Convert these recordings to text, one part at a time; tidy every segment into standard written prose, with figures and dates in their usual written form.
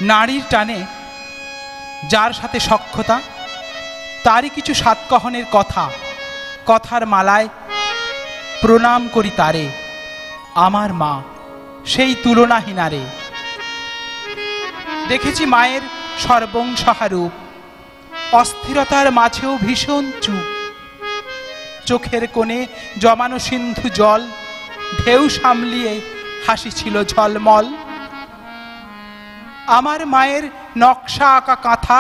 নারীর টানে যার সাথে সখ্যতা, তারই কিছু সাতকহনের কথা, কথার মালায় প্রণাম করি তারে, আমার মা সেই তুলনাহীনারে। দেখেছি মায়ের সর্বংসহা রূপ, অস্থিরতার মাঝেও ভীষণ চুপ, চোখের কোণে জমানো সিন্ধু জল, ঢেউ সামলিয়ে হাসি ছিল ঝলমল। আমার মায়ের নকশা আঁকা কাঁথা,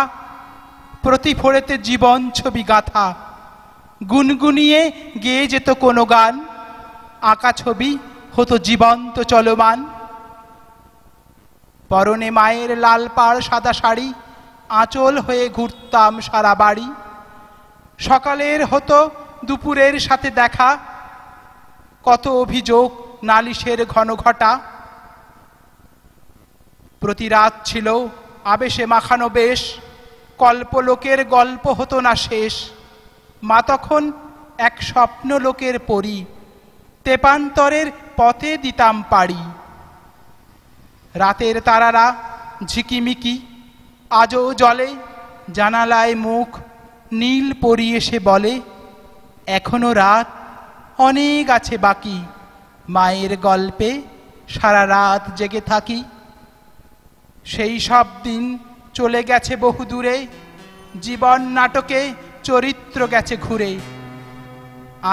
প্রতিফোড়েতে জীবন ছবি গাথা, গুনগুনিয়ে গেয়ে যেত কোনো গান, আঁকা ছবি হতো জীবন্ত চলমান। পরনে মায়ের লাল পাড় সাদা শাড়ি, আঁচল হয়ে ঘুরতাম সারা বাড়ি। সকালের হতো দুপুরের সাথে দেখা, কত অভিযোগ নালিশের ঘন ঘটা। প্রতি রাত ছিল আবেশে মাখানো বেশ, কল্পলোকের গল্প হতো না শেষ। মা তখন এক স্বপ্ন লোকের পরী, তেপান্তরের পথে দিতাম পাড়ি। রাতের তারারা ঝিকিমিকি আজও জলে, জানালায় মুখ নীল পরি এসে বলে, এখনো রাত অনেক আছে বাকি, মায়ের গল্পে সারা রাত জেগে থাকি। সেই সব দিন চলে গেছে বহুদূরে, জীবন নাটকে চরিত্র গেছে ঘুরে।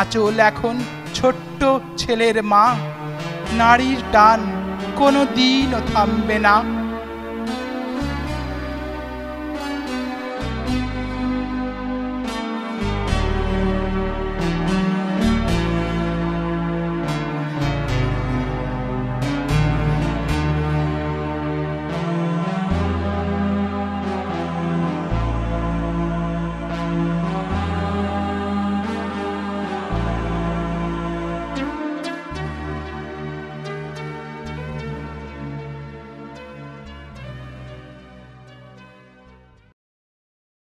আঁচল এখন ছোট্ট ছেলের মা, নারীর টান কোনো দিনও থামবে না।